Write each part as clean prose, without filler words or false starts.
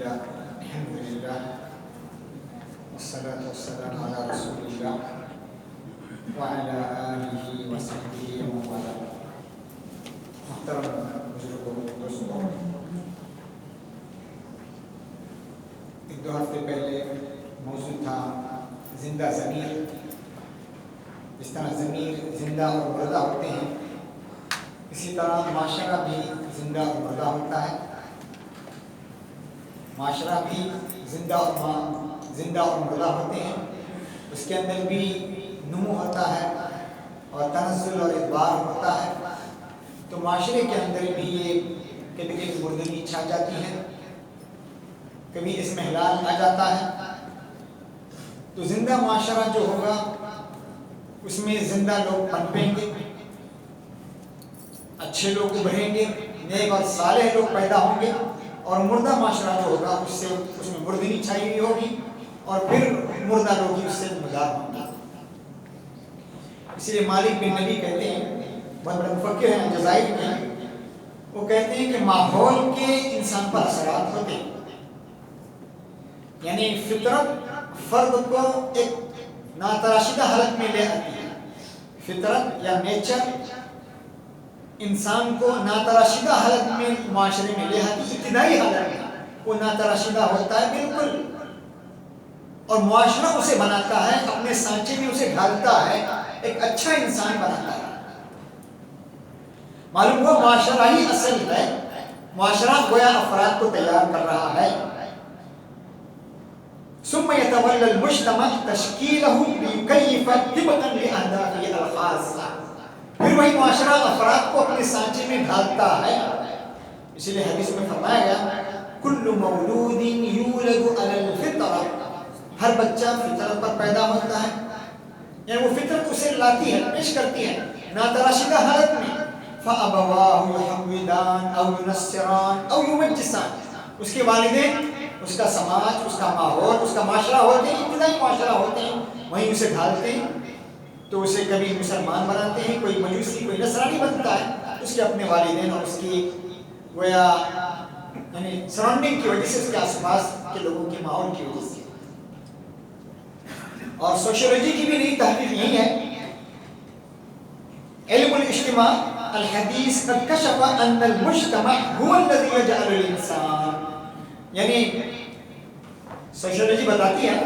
لله الحمد لله والصلاة والسلام على رسول الله وعلى آله وصحبه ومن والاه. محترم بزرگوں دوستوں، ایک دو ہفتے پہلے موضوع تھا زندہ ضمیر. جس طرح ضمیر زندہ اور مردہ ہوتے ہیں، اسی طرح معاشرہ بھی زندہ اور مردہ ہوتا ہے. معاشرہ بھی زندہ اور مردہ ہوتے ہیں. اس کے اندر بھی نمو ہوتا ہے اور تنزل اور ادبار ہوتا ہے. تو معاشرے کے اندر بھی یہ کبھی کبھی مردگی چھا جاتی ہے، کبھی اس میں ہلال آ جاتا ہے. تو زندہ معاشرہ جو ہوگا اس میں زندہ لوگ پنپیں گے، اچھے لوگ ابھریں گے، نیک اور صالح لوگ پیدا ہوں گے. اور مردہ معاشرہ جو ہوگا اس میں مردگی چھائی ہوئی ہوگی اور پھر مردہ لوگ ہی اس سے مدار ہوں گے. اسی لیے مالک بن نبی کہتے ہیں، بہت بڑے مفکر ہیں جزائر کے، وہ کہتے ہیں کہ ماحول کے انسان پر اثرات ہوتے ہیں. یعنی فطرت فرد کو ایک ناتراشدہ حالت میں لے آتی ہے. فطرت یا نیچر انسان کو ناتراشدہ حالت میں معاشرے میں لے آتی ہے. ابتدائی حالت میں وہ ناتراشدہ ہوتا ہے بالکل، اور معاشرہ اسے بناتا ہے، اپنے سانچے میں اسے ڈھالتا ہے، ایک اچھا انسان بناتا ہے. معلوم ہوا معاشرہ ہی اصل ہے. معاشرہ گویا افراد کو تیار کر رہا ہے. ثم يتولى المجتمع تشکیلہ لیکیف طبقا لاہدافہ الخاصہ. پھر وہی معاشرہ افراد کو اپنے سانچے میں ڈھالتا ہے. اسی لیے حدیث میں فرمایا گیا کل مولود یولد علی الفطرہ، ہر بچہ فطرت پر پیدا ہوتا ہے. یعنی وہ فطرت اسے لاتی ہے، پیش کرتی ہے ناتراشدہ حالت میں. فابواہ یحودان او ینصران او یمجسان. اس کے والدین، اس کا سماج، اس کا ماحول، اس کا معاشرہ ہوتے ہیں، ابتدائی معاشرہ ہوتے ہیں، وہیں اسے ڈھالتے ہیں. تو اسے کبھی مسلمان بناتے ہیں، کوئی مجوسی، کوئی نصرانی بنتا ہے، اس کے اپنے والدین اور اس کی گویا یعنی سراؤنڈنگ کی وجہ سے، اس کے آس پاس کے لوگوں کے ماحول کی وجہ سے. اور سوشیولوجی کی بھی نئی تحقیق یہی ہے. علم الاجتماع الحدیث قد کشف ان المجتمع هو الذي يجعل الانسان، یعنی سوشیولوجی بتاتی ہے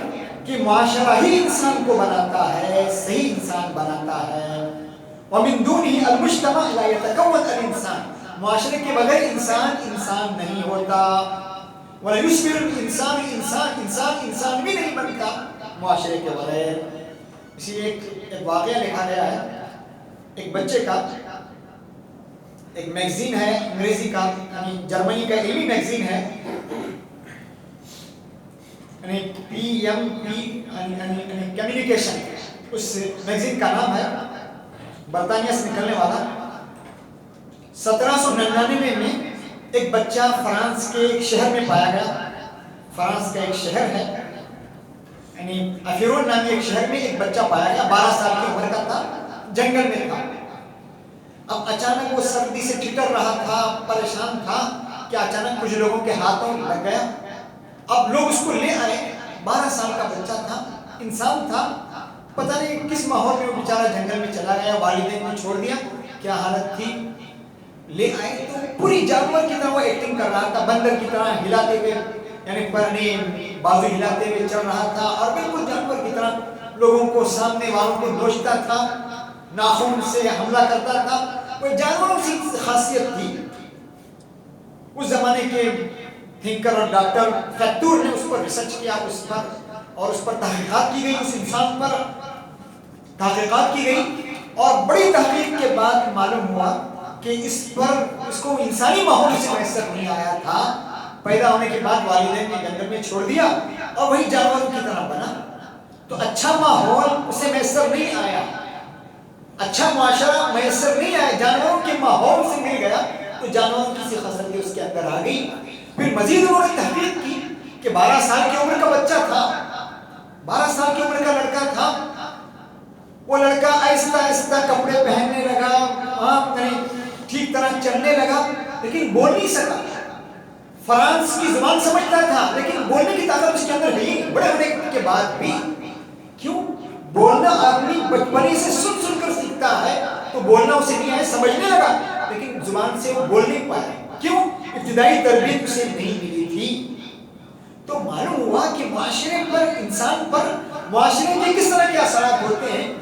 کہ معاشرہ ہی انسان کو بناتا ہے، صحیح انسان بناتا ہے. ومن دونه المجتمع لا يتكون الانسان، معاشرے کے بغیر انسان نہیں ہوتا. ولا يشبه الانسان انسان بھی نہیں بنتا معاشرے کے بغیر. اسی لیے ایک واقعہ لکھا گیا ہے ایک بچے کا. ایک میگزین ہے انگریزی کا، یعنی جرمنی کا علمی میگزین ہے، یعنی PMP کمیونیکیشن اس میگزین کا نام ہے. برطانیہ سے نکلنے والا. 1799 میں ایک بچہ فرانس کے ایک شہر میں پایا گیا. فرانس کا ایک شہر ہے، یعنی افیرون نامی ایک شہر میں ایک بچہ پایا گیا. 12 سال کی عمر کا تھا، جنگل میں تھا. اب اچانک وہ سردی سے ٹھٹر رہا تھا، پریشان تھا کہ اچانک کچھ لوگوں کے ہاتھوں لگ گیا. اب لوگ اس کو لے آئے. 12 سال کا بچہ تھا، انسان تھا، پتہ نہیں کس ماحول میں وہ بیچارہ جنگل میں چلا گیا. والدین نے چھوڑ دیا، کیا حالت تھی. لے آئے تو پوری جانور کی طرح وہ ایکٹنگ کر رہا تھا، بندر کی طرح ہلاتے ہوئے، یعنی پرنے بازو ہلاتے ہوئے چل رہا تھا، اور بالکل جانور کی طرح لوگوں کو، سامنے والوں کو نوچتا تھا، ناخن سے حملہ کرتا تھا. وہ جانوروں کی خاصیت تھی. اس زمانے کے تھنکر اور ڈاکٹر فیکٹور نے اس پر ریسرچ کیا، اس پر اور اس پر تحقیقات کی گئی. اس انسان پر تحقیقات کی گئی اور بڑی تحقیق کے بعد معلوم ہوا کہ اس کو انسانی ماحول سے میسر نہیں آیا تھا. پیدا ہونے کے بعد والدین نے جنگل میں چھوڑ دیا اور وہی جانوروں کی طرح بنا. تو اچھا ماحول اسے میسر نہیں آیا، اچھا معاشرہ میسر نہیں آیا، جانوروں کے ماحول سے مل گیا تو جانوروں کی سی خصلتیں اس کے اندر آ گئی. پھر مزید انہوں نے تحقیق کی کہ 12 سال کی عمر کا بچہ تھا، 12 سال کی عمر کا لڑکا تھا. وہ لڑکا آہستہ آہستہ کپڑے پہننے لگا، ٹھیک طرح چلنے لگا، لیکن بول نہیں سکا. فرانس کی زبان سمجھتا تھا لیکن بولنے کی طاقت اس کے اندر نہیں. بڑے ہونے کے بعد بھی کیوں؟ بولنا آدمی بچپنے سے سن سن کر سیکھتا ہے تو بولنا اسے نہیں آئے, سمجھنے لگا لیکن زبان سے وہ بول نہیں پایا. کیوں؟ ابتدائی تربیت اسے نہیں ملی تھی. تو معلوم ہوا کہ معاشرے پر, انسان پر معاشرے کے کس طرح کے اثرات ہوتے ہیں.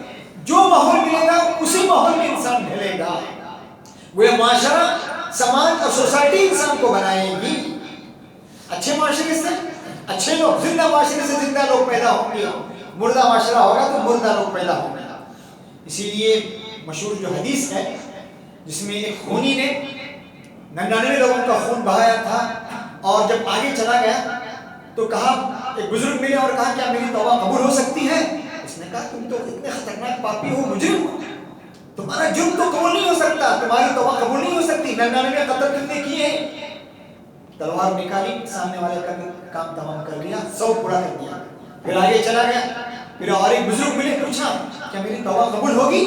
جو ماحول ملے گا اسی ماحول میں انسان ڈھلے گا. وہ معاشرہ, سماج اور سوسائٹی انسان کو بنائے گی. اچھے معاشرے سے اچھے لوگ, زندہ معاشرے سے زندہ لوگ پیدا ہوں گے. مردہ معاشرہ ہوگا تو مردہ لوگ پیدا ہوں گے. اسی لیے مشہور جو حدیث ہے جس میں ایک خونی نے 99 لوگوں کا خون بہایا تھا اور جب آگے چلا گیا تو کہا, ایک بزرگ ملے اور کہا کیا میری توبہ قبول ہو سکتی ہے؟ اس نے کہا تم تو اتنے خطرناک پاپی ہو, مجرم ہو, تمہارا جرم تو قبول نہیں ہو سکتا, تمہاری توبہ قبول نہیں ہو سکتی. 99 قتل کتنے کیے ہیں؟ تلوار نکالی, سامنے والے کا کام تمام کر لیا, سب پورا کر دیا. پھر آگے چلا گیا. پھر اور ایک بزرگ ملے, پوچھا کیا میری توبہ قبول ہوگی؟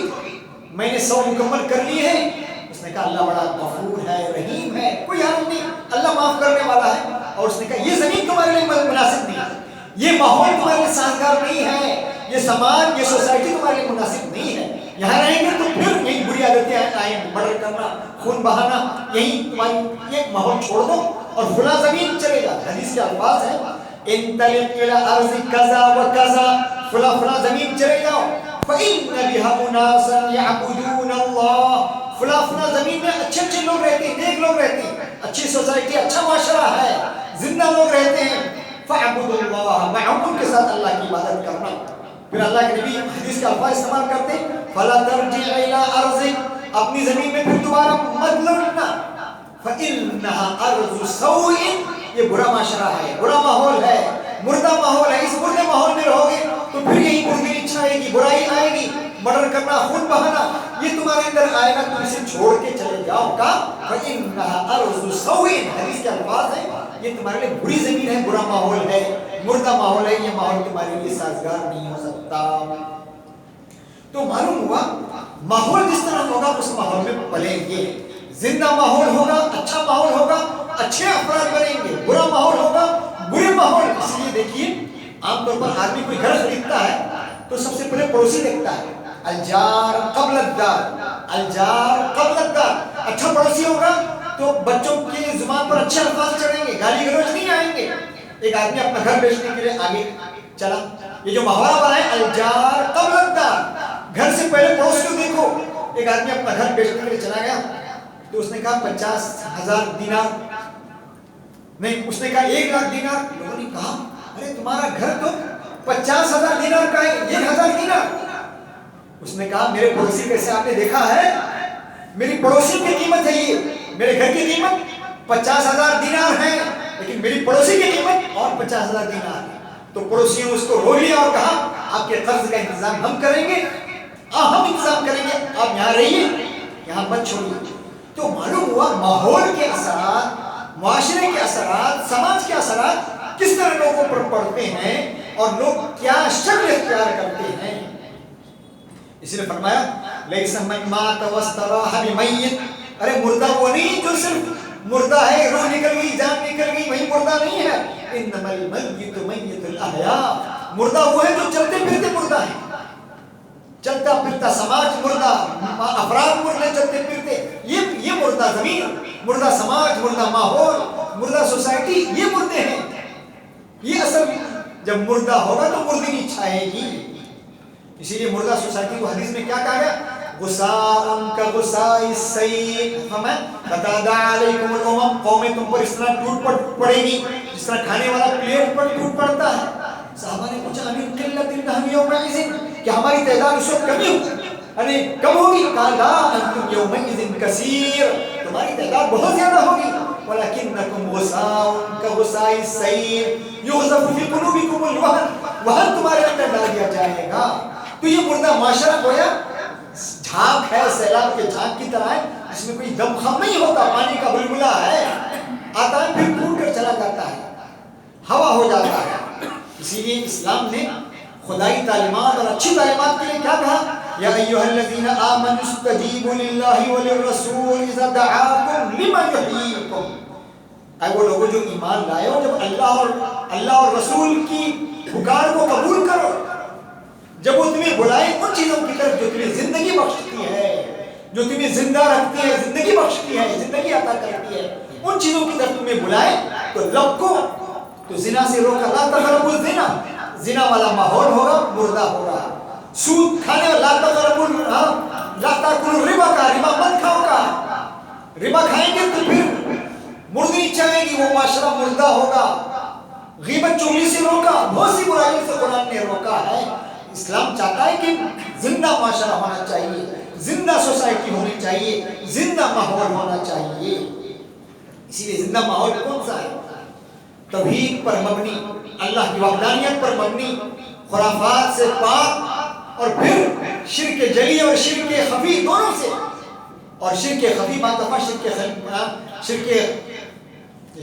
میں نے 100 مکمل کر لیے ہیں. اس نے کہا اللہ بڑا غفور ہے, رحیم ہے, کوئی حرج نہیں, اللہ معاف کرنے والا ہے. اور اس نے کہا یہ زمین تمہارے لیے مناسب نہیں ہے, یہ ماحول تمہارے لیے سازگار نہیں ہے, یہ سماج, یہ سوسائٹی تمہارے لیے مناسب نہیں ہے. یہاں رہیں گے تو پھر یہی بری عادتیں آئیں, مرڈر کرنا, خون بہانا, یہی تمہاری یہ ماحول چھوڑ دو اور فلاں زمین چلے جا. حدیث کے الفاظ ہیں انطلق الى ارض کذا وکذا, فلاں فلاں زمین چلے جاؤ. فإن بها اناسا يعبدون الله, فلاں فلاں زمین میں اچھے اچھے لوگ رہتے ہیں, نیک لوگ رہتے ہیں, اچھی سوسائٹی, اچھا معاشرہ ہے, زندہ لوگ رہتے ہیں. فاعبدوا الله, معهم کے ساتھ اللہ کی عبادت کرنا. پھر اللہ کے نبی حدیث کے الفاظ استعمال کرتے فلا ترجع الى ارضك, اپنی زمین میں پھر دوبارہ مت لوٹنا. فانها ارض سوء, یہ برا معاشرہ ہے, برا ماحول ہے, مردہ ماحول ہے. اس مردے ماحول میں رہو گے تو پھر یہی مردگی چھائے گی, برائی آئے گی, مرڈر کرنا, خون بہانا, یہ تمہارے اندر آئے گا. تم اسے چھوڑ کے چلے جاؤ. کا فانها ارض سوء, حدیث کے الفاظ ہیں یہ تمہارے لیے بری زمین ہے, برا ماحول ہے, مردہ ماحول ہے, یہ ماحول تمہارے لیے سازگار نہیں ہو سکتا. تو معلوم ہوا ماحول جس طرح ہوگا اس ماحول میں پلیں گے. زندہ ماحول ہوگا, اچھا ماحول ہوگا, اچھے افراد بنیں گے. برا ماحول ہوگا, برے ماحول. اس لیے دیکھیے عام طور پر آدمی کوئی گھر خریدتا ہے تو سب سے پہلے پڑوسی دیکھتا ہے. الجار قبل الدار, الجار قبل الدار. اچھا پڑوسی ہوگا تو بچوں کی زبان پر اچھے الفاظ چڑھیں گے, گالی گلوچ نہیں آئیں گے. ایک آدمی اپنا گھر بیچنے کے لیے آگے چلا, یہ جو محاورہ بنا ہے الجار قبل الدار, گھر سے پہلے پڑوس کو دیکھو. ایک آدمی اپنا گھر بیچنے کے لیے چلا گیا تو اس نے کہا 50,000 دینار, نہیں اس نے کہا 1,00,000 دینار. لوگوں نے کہا ارے تمہارا گھر تو 50,000 دینار کا ہے, 1,000 دینار. اس نے کہا میرے پڑوسی کیسے, آپ نے دیکھا ہے میری پڑوسی کی قیمت ہے, یہ میرے گھر کی قیمت 50,000 دینار ہے لیکن میری پڑوسی کی قیمت اور 50,000 دینار ہے. تو پڑوسیوں نے اس کو رو لیا اور کہا آپ کے قرض کا انتظام ہم کریں گے, ہم انتظام کریں گے, آپ یہاں رہیے, یہاں مت چھوڑیے. تو معلوم ہوا ماحول کے اثرات, معاشرے کے اثرات, سماج کے اثرات کس طرح لوگوں پر پڑتے ہیں اور لوگ کیا شکل اختیار کرتے ہیں. اس لیے فرمایا لیس من مات واستراح بمیت, ارے مردہ وہ نہیں جو صرف مردہ ہے, روح نکل گئی, جان نکل گئی, وہی مردہ نہیں ہے. انما المیت میت الاحیاء, مردہ وہ ہے جو چلتے پھرتے مردہ ہے, چلتا پھرتا سماج مردہ, افراد مردے چلتے پھرتے, یہ مردہ زمین, مردہ سماج, مردہ ماحول, مردہ سوسائٹی, یہ مردے ہیں. یہ اصل جب مردہ ہوگا تو مردگی چھائے گی. اسی لیے مردہ سوسائٹی کو حدیث میں کیا کہا گیا, غصاء کغصاء السیل, فتداعی علیکم الامم, قومیں تم پر اس طرح ٹوٹ پڑے گی جس طرح کھانے والا پلیٹ پر ٹوٹ پڑتا ہے. صحابہ نے پوچھا امین قلت نحن یومئذ, کہ ہماری تعداد اس وقت کمی ہوگی, کم ہوگی؟ کہا لا انتم یومئذ کثیر, تمہاری تعداد بہت زیادہ ہوگی. ولکنکم غصاء کغصاء السیل یغزف فی قلوبکم الوہن, وہن تمہارے اندر ڈال دیا جائے گا. تو یہ مردہ معاشرہ گویا جھانک ہے, سیلاب کے جھانک کی طرح ہے, اس میں کوئی دم خم نہیں ہوتا, پانی کا بلبلہ ہے, آتا ہے پھر ٹوٹ کر چلا جاتا ہے, ہوا ہو جاتا ہے. اسی لیے اسلام نے خدائی تعلیمات اور اچھی تعلیمات کے لیے کیا کہا, یا ایھا الذین آمنوا استجیبوا للہ وللرسول اذا دعاکم لما یحییکم, اے وہ لوگوں جو ایمان لائے ہو، جب اللہ اور رسول کی پکار کو قبول کرو، جب وہ تمہیں بلائے ان چیزوں کی طرف جو تمہیں زندگی بخشتی ہے، جو تمہیں زندہ رکھتی ہے، زندگی بخشتی ہے، زندگی عطا کرتی ہے، ان چیزوں کی طرف تمہیں بلائے تو لبکو، تو زنا سے روکا، لا تقربوا الزنا، زنا والا ماحول ہوگا، مردہ ہوگا، سود کھانے والا، لا تاکلوا الربا کا، ربا مت کھاؤ گا، ربا کھائیں گے تو پھر مردنی چاہے گی، وہ معاشرہ مردہ ہوگا، غیبت چغلی سے روکا، بہت سی برائیوں سے قرآن نے روکا ہے۔ اسلام چاہتا ہے کہ زندہ معاشرہ ہونا چاہیے، زندہ سوسائٹی ہونی چاہیے، زندہ ماحول ہونا چاہیے۔ اسی لیے زندہ ماحول کون سا ہے؟ توحید پر مبنی، اللہ کی وحدانیت پر مبنی، خرافات سے پاک، اور پھر شرک جلی اور شرک خفی دونوں سے، اور شرک خفی بعض دفعہ شرک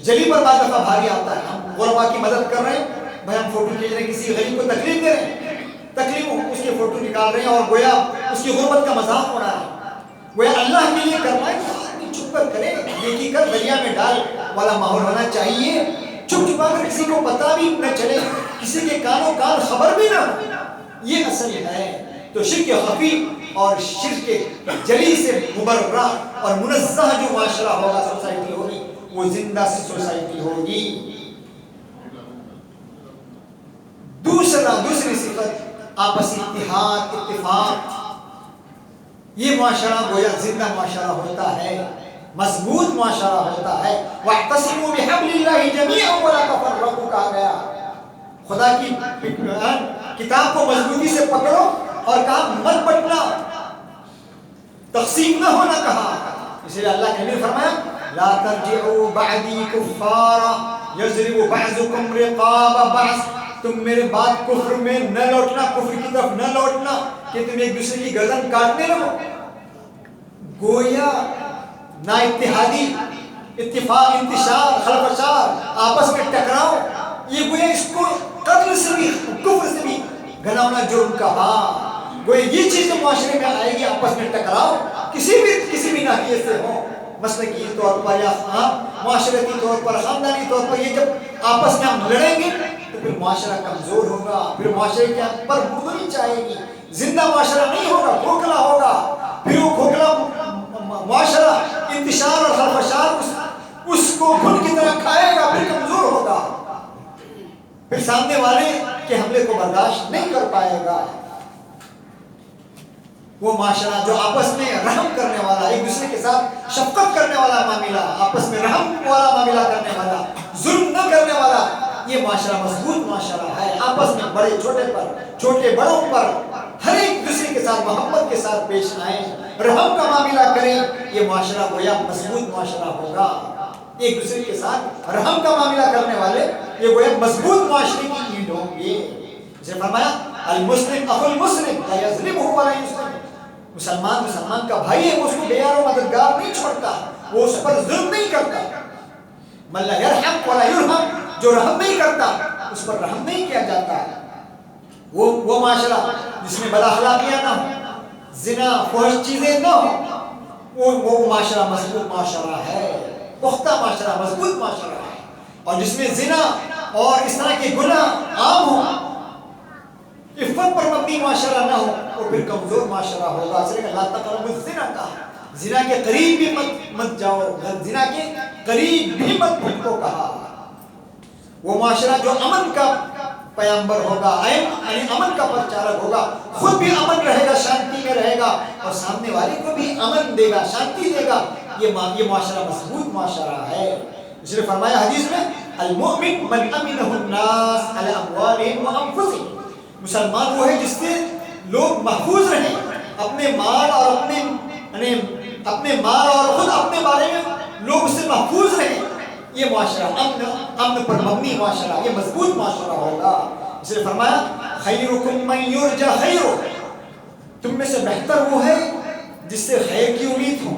جلی پر بعض دفعہ بھاری آتا ہے۔ ہم غربا کی مدد کر رہے ہیں، بھائی ہم فوٹو کھینچ رہے ہیں، کسی غریب کو تکلیف دے رہے ہیں، تکلیف اس کے فوٹو نکال رہے ہیں اور گویا اس کی غربت کا مذاق ہو رہا ہے، گویا اللہ کے لیے کرنا ہے، آدمی چھپ کر کرے، نیکی کر دریا میں ڈال والا ماحول ہونا چاہیے، چھپ چھپا کر کسی کو پتہ بھی نہ چلے، کسی کے کانوں کان خبر بھی نہ ہو، یہ اصل ہے۔ تو شرک خفی اور شرک جلی سے مبرہ اور منزہ جو معاشرہ ہوگا، سوسائٹی ہوگی، وہ زندہ سوسائٹی ہوگی۔ دوسری صفت آپسی اتحاد، اتفاق، یہ معاشرہ گویا زندہ معاشرہ ہوتا ہے، مضبوط معاشرہ ہوتا ہے۔ وَاعْتَصِمُوا بِحَبْلِ اللَّهِ جَمِيعًا وَلَا تَفَرَّقُوا کہا گیا، خدا کی کتاب کو مضبوطی سے پکڑو، اور کہا مت بٹنا، تقسیم نہ ہونا کہا۔ اس لیے اللہ کے نبی نے فرمایا لا ترجعوا بعدی کفارا یضرب بعضکم رقاب بعض، تم میرے بعد کفر میں نہ لوٹنا، کفر کی طرف نہ لوٹنا کہ تم ایک دوسرے کی گردن کاٹنے لگو۔ گویا نا اتحادی، اتفاق، انتشار، خلفشار، آپس میں ٹکراؤ، یہ گویا اس کو قتل سے بھی، کفر سے بھی گھناؤنا جرم کہا۔ گویا یہ چیز معاشرے میں آئے گی، آپس میں ٹکراؤ کسی بھی ناحیے سے ہو، مسلکی طور پر یا معاشرتی طور پر، خاندانی طور پر، یہ جب آپس میں ہم لڑیں گے تو پھر معاشرہ کمزور ہوگا، پھر معاشرے کے پر مردنی چاہے گی، زندہ معاشرہ نہیں ہوگا، کھوکھلا ہوگا، پھر وہ کھوکھلا معاشرہ انتشار اور خلفشار اس کو گھن کی طرح کھائے گا، پھر کمزور ہوگا، پھر سامنے والے کے حملے کو برداشت نہیں کر پائے گا۔ وہ معاشرہ جو آپس میں رحم کرنے والا، ایک دوسرے کے ساتھ شفقت کرنے والا معاملہ، آپس میں رحم والا معاملہ کرنے والا، ظلم نہ کرنے والا، یہ معاشرہ مضبوط معاشرہ ہے۔ آپس میں بڑے چھوٹے پر، چھوٹے بڑوں پر ہر ایک دوسرے کے ساتھ محبت کے ساتھ پیش آئیں، رحم کا معاملہ کریں، یہ معاشرہ گویا مضبوط معاشرہ ہوگا۔ ایک دوسرے کے ساتھ رحم کا معاملہ کرنے والے یہ گویا مضبوط معاشرے کی اینٹ ہوں گے۔ اسے فرمایا المسلم اخو المسلم لا یظلمہ ولا یسلم، مسلمان کا بھائی ہے، وہ اس کو بے یار و مددگار نہیں چھوڑتا، وہ اس پر ظلم نہیں کرتا۔ من لا یرحم ولا یرحم، جو رحم نہیں کرتا اس پر رحم نہیں کیا جاتا۔ وہ معاشرہ جس میں بد اخلاقیاں نہ ہو، زنا، فحش چیزیں نہ ہو، وہ معاشرہ مضبوط معاشرہ ہے، پختہ معاشرہ، مضبوط معاشرہ ہے۔ اور جس میں زنا اور اس طرح کے گناہ عام ہو، عفت پر مبنی معاشرہ نہ ہو، وہ پھر کمزور معاشرہ ہوگا۔ اس لیے اللہ تقربوا الزنا کہا، زنا کے قریب بھی مت جاؤ، زنا کے قریب بھی مت پہنچو کہا۔ وہ معاشرہ جو امن کا پیامبر ہوگا، یعنی امن کا پرچارک ہوگا، خود بھی امن رہے گا، شانتی میں رہے گا، اور سامنے والے کو بھی امن دے گا، شانتی دے گا، یہ معاشرہ مضبوط معاشرہ ہے۔ اس لیے فرمایا حدیث میں المؤمن من امنہ الناس علی اموالہم وانفسہم، مسلمان وہ ہے جس سے لوگ محفوظ رہیں، اپنے مال اور اپنے مال اور خود اپنے بارے میں لوگ اس سے محفوظ رہیں۔ یہ معاشرہ امن پر مبنی معاشرہ، یہ مضبوط معاشرہ ہوگا۔ اس لیے فرمایا خیرکم من یرجی خیرہ، تم میں سے بہتر وہ ہے جس سے خیر کی امید ہو،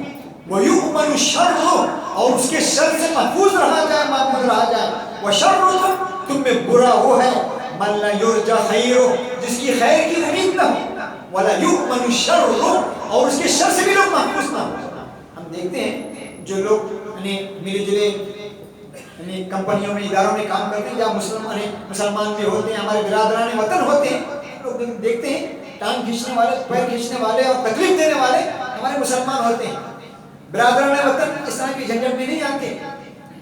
ویؤمن شرہ، اور اس کے شر سے محفوظ رہا جائے، محفوظ رہا جائے، وشرکم، تم میں برا وہ ہے من لا یرجی خیرہ، جس کی خیر کی امید نہ ہو، ولا یؤمن شرہ، اور اس کے شر سے بھی لوگ محفوظ نہ ہو۔ ہم دیکھتے ہیں جو لوگ ملے جلے یعنی کمپنیوں میں اداروں میں کام کرتے ہیں جہاں مسلمان بھی ہوتے ہیں، ہمارے برادران وطن ہوتے ہیں، لوگ دیکھتے ہیں ٹانگ کھینچنے والے، پیر کھینچنے والے اور تکلیف دینے والے ہمارے مسلمان ہوتے ہیں۔ برادران وطن اس طرح کی جھنجھٹ میں نہیں آتے،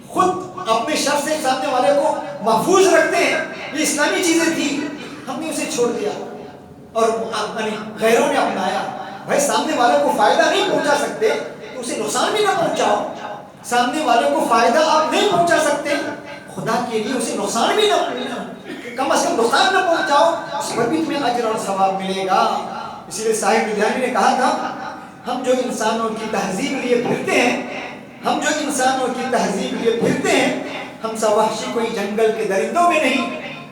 خود اپنے شر سے سامنے والے کو محفوظ رکھتے ہیں۔ یہ اسلامی چیزیں تھی، ہم نے اسے چھوڑ دیا اور غیروں نے اپنایا۔ بھائی سامنے والے کو فائدہ نہیں پہنچا سکتے تو اسے نقصان بھی نہ پہنچاؤ، سامنے والے کو فائدہ آپ نہیں پہنچا سکتے، خدا کے لیے اسے نقصان بھی نہ، کم از کم نقصان نہ پہنچاؤ، اس پر بھی تمہیں اجر اور ثواب ملے گا۔ اسی لیے صاحب لدھیانوی نے کہا تھا، ہم جو انسانوں کی تہذیب لیے پھرتے ہیں، ہم جو انسانوں کی تہذیب لیے پھرتے ہیں، ہم سا وحشی کوئی جنگل کے درندوں میں نہیں،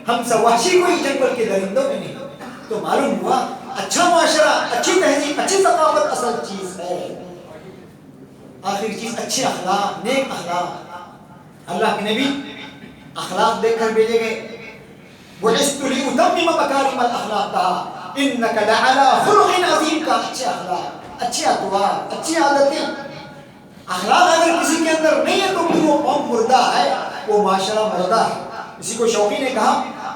ہم سا وحشی کوئی جنگل کے درندوں میں نہیں۔ تو معلوم ہوا اچھا معاشرہ، اچھی تہذیب، اچھی ثقافت اصل چیز ہے۔ آخری چیز اچھے اخلاق، نیک اخلاق۔ اللہ کے نبی اخلاق دیکھ کر بھیجے گئے، بُعِثْتُ لِأُتَمِّمَ مَكَارِمَ الْأَخْلَاقَ کہا، إِنَّكَ لَعَلَىٰ خُلُقٍ عَظِيمٍ کا اچھے اخلاق، اچھے اطوار، اچھی عادتیں۔ اخلاق اگر کسی کے اندر نہیں ہے تو پھر وہ قوم مردہ ہے، وہ معاشرہ مردہ ہے۔ اسی کو شوقی نے کہا،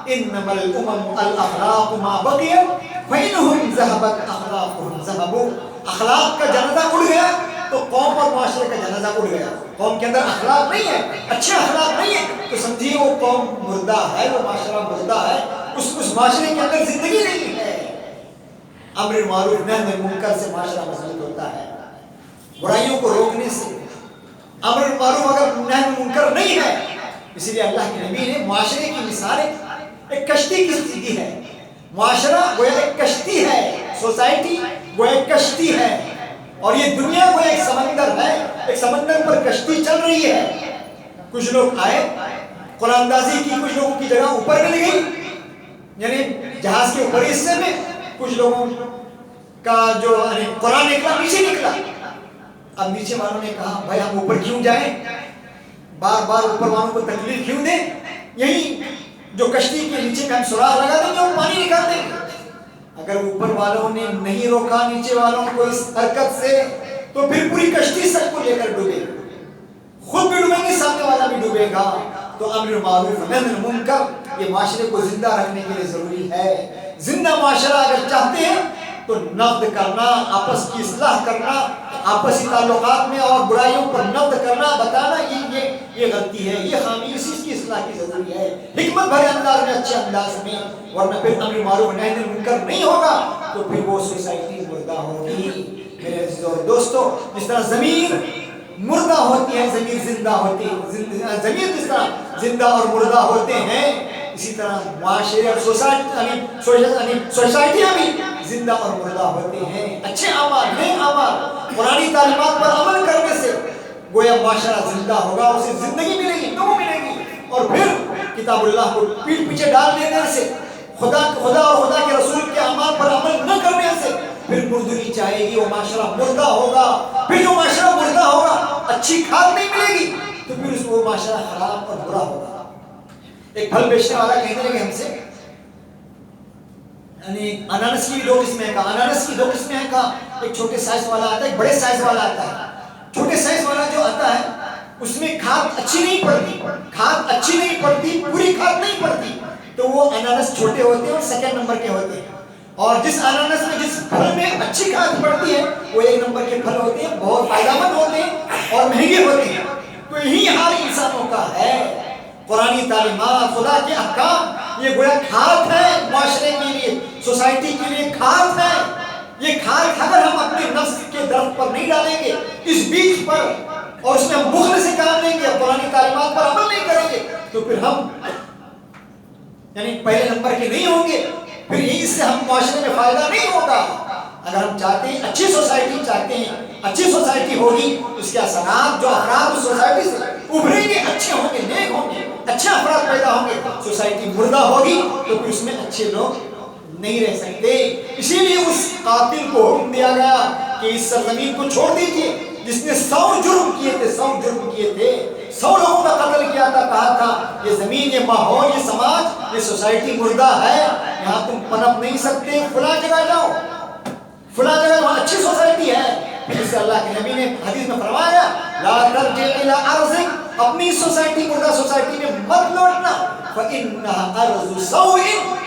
إِنَّمَا الْأُمَمُ الْأَخْلَاقُ مَا بَقِيَتْ فَإِنْهُمْ ذَهَبَتْ أَخْلَاقُهُمْ ذَهَبُوا۔ اخلاق کا جنازہ اڑ گیا تو قوم اور معاشرے کا جنازہ اڑ گیا۔ قوم کے اندر اخلاق نہیں ہے، اچھے اخلاق نہیں ہے تو سمجھیے وہ قوم مردہ ہے، وہ معاشرہ مردہ ہے، اس معاشرے کے اندر زندگی نہیں ہے۔ امر معروف نہی عن منکر سے معاشرہ مضبوط ہوتا ہے، برائیوں کو روکنے سے۔ امر معروف اگر نہی عن منکر نہیں ہے، اسی لیے اللہ کے نبی نے معاشرے کی مثال ایک کشتی کی دی ہے۔ معاشرہ گویا ایک کشتی ہے، سوسائٹی گویا ایک کشتی ہے، اور یہ دنیا گویا ایک سمندر ہے، ایک سمندر پر کشتی چل رہی ہے۔ کچھ لوگ آئے، قرآن اندازی کی کچھ لوگوں کی جگہ اوپر مل گئی، یعنی جہاز کے اوپر حصے میں کچھ لوگوں کا جو قرآن نکلا نیچے نکلا۔ اب نیچے والوں نے کہا بھائی ہم اوپر کیوں جائیں، بار بار اوپر والوں کو تکلیف کیوں دیں، یہی جو کشتی کے نیچے میں ہم سراغ لگا دیں گے اور پانی نکال دیں گے۔ اگر اوپر والوں نے نہیں روکا نیچے والوں کو اس حرکت سے تو پھر پوری کشتی سب کو لے کر ڈوبے، خود بھی ڈوبیں گے، سامنے والا بھی ڈوبے گا۔ تو امر معروف نہی عن منکر یہ معاشرے کو زندہ رکھنے کے لیے ضروری ہے۔ زندہ معاشرہ اگر چاہتے ہیں تو نقد کرنا، آپس کی اصلاح کرنا، آپسی تعلقات میں اور برائیوں پر نقد کرنا، بتانا یہ غلطی ہے، یہ خامی، اس کی اصلاح کی ضروری ہے، حکمت بھرے انداز میں، اچھے انداز میں، ورنہ پھر امر معروف نہی عن منکر نہیں ہوگا تو پھر وہ سوسائٹی مردہ ہوگی۔ میرے عزیز اور دوستو، جس طرح زمین مردہ ہوتی ہے، زمین زندہ ہوتی ہے، زمین جس طرح زندہ اور مردہ ہوتے ہیں، اسی طرح معاشرے اور سوسائٹیاں بھی زندہ اور مردہ ہوتے ہیں۔ اچھے اعمال، نیک اعمال، قرآنی تعلیمات پر عمل کرنے سے گویا معاشرہ زندہ ہوگا، اسے زندگی ملے گی، نمو ملے گی، اور پھر کتاب اللہ کو پیٹھ پیچھے ڈال دینے سے، خدا اور خدا کے رسول کے اعمال پر عمل نہ کرنے سے پھر مردری چاہے گی، وہ معاشرہ مردہ ہوگا۔ پھر جو معاشرہ مردہ ہوگا، اچھی کھاد نہیں ملے گی تو پھر وہ معاشرہ خراب اور برا ہوگا۔ ایک پھل بیچنے والا کہنے لگے ہم سے، یعنی انانس کی 2 قسمیں ہیں، کہا انانس کی 2 قسمیں ہیں، کہا ایک چھوٹے سائز والا آتا ہے، ایک بڑے سائز والا آتا ہے۔ چھوٹے سائز والا جو آتا ہے اس میں کھاد اچھی نہیں پڑتی، کھاد اچھی نہیں پڑتی، پوری کھاد نہیں پڑتی، تو وہ انانس چھوٹے ہوتے ہیں اور 2 نمبر کے ہوتے ہیں۔ اور جس انانس میں، جس پھل میں اچھی کھاد پڑتی ہے وہ 1 نمبر کے پھل ہوتے ہیں، بہت فائدہ مند ہوتے ہیں اور مہنگے ہوتے ہیں۔ تو یہی حال انسانوں کا ہے۔ قرآنی تعلیمات، خدا کے احکام یہ گویا کھاد ہے معاشرے کے لیے، سوسائٹی کے لیے کھاد ہے۔ یہ کھاد اگر ہم اپنے نفس کے درخت پر نہیں ڈالیں گے، اس بیج پر، اور اس میں ہم بخل سے کام لیں گے، قرآنی تعلیمات پر عمل نہیں کریں گے تو پھر ہم یعنی پہلے نمبر کے نہیں ہوں گے، پھر یہی اس سے ہم معاشرے میں فائدہ نہیں ہوگا۔ اگر ہم چاہتے ہیں اچھی سوسائٹی چاہتے ہیں، اچھی سوسائٹی ہوگی، اس کے اثرات جو افراد اس سوسائٹی سے ابھریں گے اچھے ہوں گے، نیک ہوں گے، اچھے افراد پیدا ہوں گے۔ سوسائٹی مردہ ہوگی تو پھر اس میں اچھے لوگ نہیں رہ سکتے۔ اسی لیے اس قاتل کو حکم دیا گیا کہ اس سرزمین کو چھوڑ دیجیے، جس نے 100 جرم کیے تھے، 100 جرم کیے تھے، 100 لوگوں کا قتل کیا تھا، کہا تھا یہ زمین، یہ ماحول، یہ سماج، یہ سوسائٹی مردہ ہے، یہاں تم پنپ نہیں سکتے، فلاں جگہ جاؤ، فلاں جگہ وہاں اچھی سوسائٹی ہے۔ پھر سے اللہ کے نبی نے حدیث میں فرمایا لا ترجع الى ارض اپنی سوسائٹی مردہ سوسائٹی میں مت لوٹنا، فَإِنَّهَا أَرْضُ سَوْءٍ،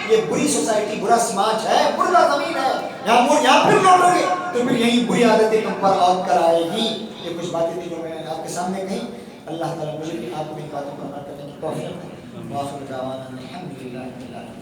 یہ بری سوسائٹی برا سماج ہے، مردہ زمین ہے، یہاں پھر لوٹو گے تو پھر یہی بری عادتیں تم پر اور کر آئے گی۔ یہ کچھ باتیں تھیں جو میں نے آپ کے سامنے کہیں، اللہ تعالیٰ مجھے بھی آپ کو ان باتوں پر عمل کرنے کی توفیق دے۔ وآخر دعوانا الحمد للہ رب العالمین۔